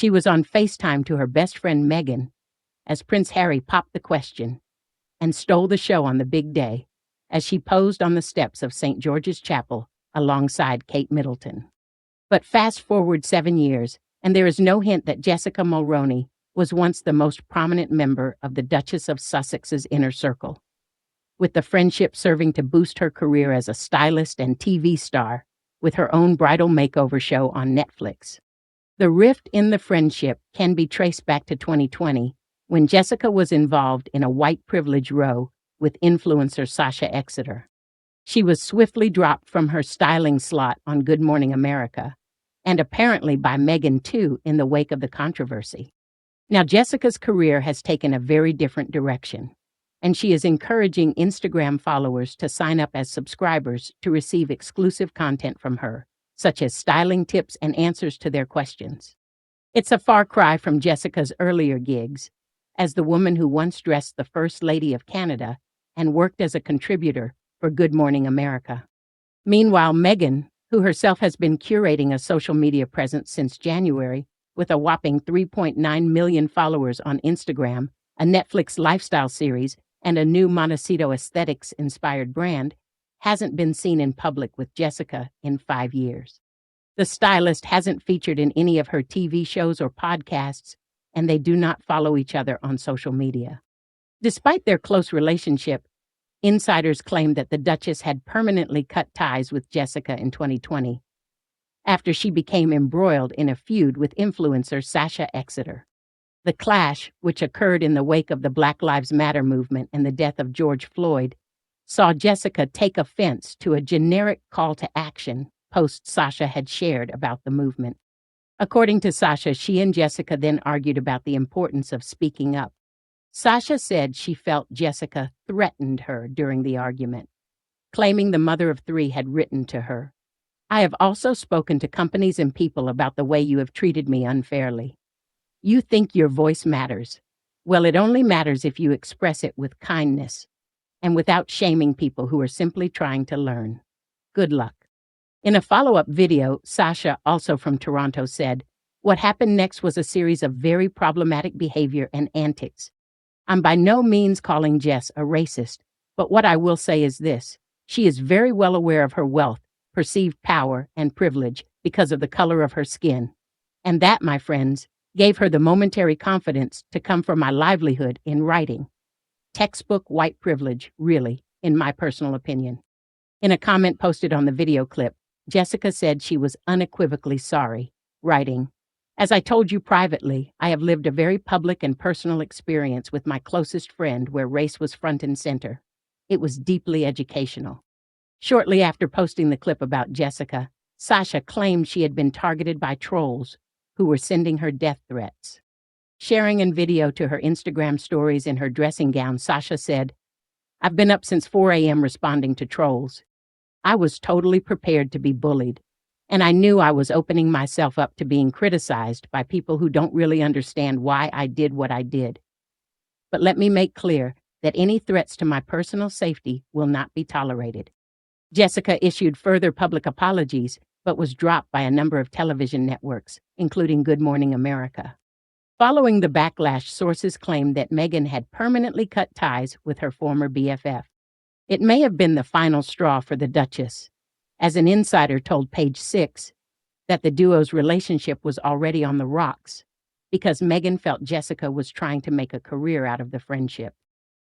She was on FaceTime to her best friend Meghan as Prince Harry popped the question and stole the show on the big day as she posed on the steps of St. George's Chapel alongside Kate Middleton. But fast forward 7 years, and there is no hint that Jessica Mulroney was once the most prominent member of the Duchess of Sussex's inner circle, with the friendship serving to boost her career as a stylist and TV star with her own bridal makeover show on Netflix. The rift in the friendship can be traced back to 2020, when Jessica was involved in a white privilege row with influencer Sasha Exeter. She was swiftly dropped from her styling slot on Good Morning America, and apparently by Meghan too in the wake of the controversy. Now Jessica's career has taken a very different direction, and she is encouraging Instagram followers to sign up as subscribers to receive exclusive content from her, such as styling tips and answers to their questions. It's a far cry from Jessica's earlier gigs, as the woman who once dressed the First Lady of Canada and worked as a contributor for Good Morning America. Meanwhile, Meghan, who herself has been curating a social media presence since January, with a whopping 3.9 million followers on Instagram, a Netflix lifestyle series, and a new Montecito aesthetics-inspired brand, hasn't been seen in public with Jessica in 5 years. The stylist hasn't featured in any of her TV shows or podcasts, and they do not follow each other on social media. Despite their close relationship, insiders claim that the Duchess had permanently cut ties with Jessica in 2020, after she became embroiled in a feud with influencer Sasha Exeter. The clash, which occurred in the wake of the Black Lives Matter movement and the death of George Floyd, saw Jessica take offense to a generic call to action post Sasha had shared about the movement. According to Sasha, she and Jessica then argued about the importance of speaking up. Sasha said she felt Jessica threatened her during the argument, claiming the mother of 3 had written to her, "I have also spoken to companies and people about the way you have treated me unfairly. You think your voice matters. Well, it only matters if you express it with kindness and without shaming people who are simply trying to learn. Good luck." In a follow-up video, Sasha, also from Toronto, said, "What happened next was a series of very problematic behavior and antics. I'm by no means calling Jess a racist, but what I will say is this. She is very well aware of her wealth, perceived power, and privilege because of the color of her skin. And that, my friends, gave her the momentary confidence to come for my livelihood in writing. Textbook white privilege, really, in my personal opinion." In a comment posted on the video clip, Jessica said she was unequivocally sorry, writing, "As I told you privately, I have lived a very public and personal experience with my closest friend where race was front and center. It was deeply educational." Shortly after posting the clip about Jessica, Sasha claimed she had been targeted by trolls who were sending her death threats. Sharing a video to her Instagram stories in her dressing gown, Sasha said, "I've been up since 4 a.m. responding to trolls. I was totally prepared to be bullied, and I knew I was opening myself up to being criticized by people who don't really understand why I did what I did. But let me make clear that any threats to my personal safety will not be tolerated." Jessica issued further public apologies, but was dropped by a number of television networks, including Good Morning America. Following the backlash, sources claimed that Meghan had permanently cut ties with her former BFF. It may have been the final straw for the Duchess, as an insider told Page 6 that the duo's relationship was already on the rocks because Meghan felt Jessica was trying to make a career out of the friendship.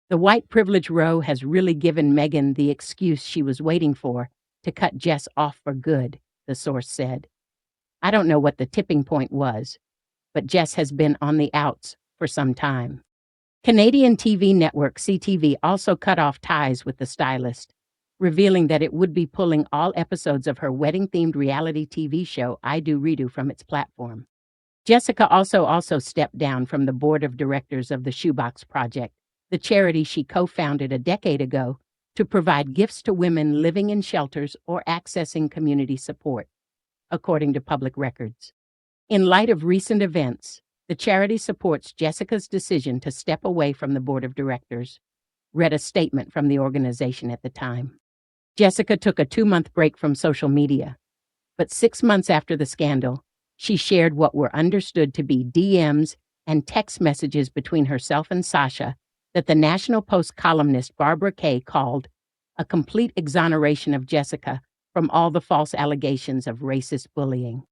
The white privilege row has really given Meghan the excuse she was waiting for to cut Jess off for good, the source said. "I don't know what the tipping point was, but Jess has been on the outs for some time." Canadian TV network CTV also cut off ties with the stylist, revealing that it would be pulling all episodes of her wedding-themed reality TV show I Do Redo from its platform. Jessica also stepped down from the board of directors of the Shoebox Project, the charity she co-founded a decade ago to provide gifts to women living in shelters or accessing community support, according to public records. In light of recent events, the charity supports Jessica's decision to step away from the board of directors, read a statement from the organization at the time. Jessica took a 2-month break from social media, but 6 months after the scandal, She shared what were understood to be DMs and text messages between herself and Sasha that the National Post columnist Barbara Kay called a complete exoneration of Jessica from all the false allegations of racist bullying.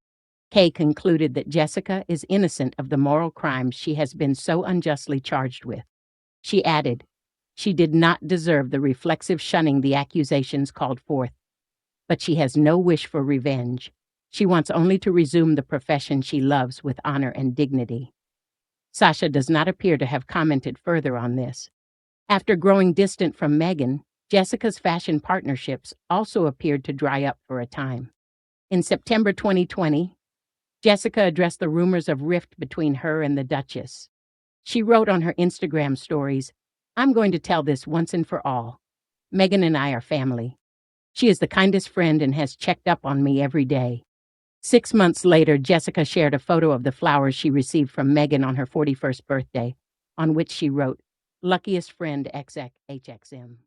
Kay concluded that Jessica is innocent of the moral crimes she has been so unjustly charged with. She added, she did not deserve the reflexive shunning the accusations called forth, but she has no wish for revenge. She wants only to resume the profession she loves with honor and dignity. Sasha does not appear to have commented further on this. After growing distant from Meghan, Jessica's fashion partnerships also appeared to dry up for a time. In September 2020, Jessica addressed the rumors of rift between her and the Duchess. She wrote on her Instagram stories, "I'm going to tell this once and for all. Meghan and I are family. She is the kindest friend and has checked up on me every day." 6 months later, Jessica shared a photo of the flowers she received from Meghan on her 41st birthday, on which she wrote, "Luckiest friend XXHXM."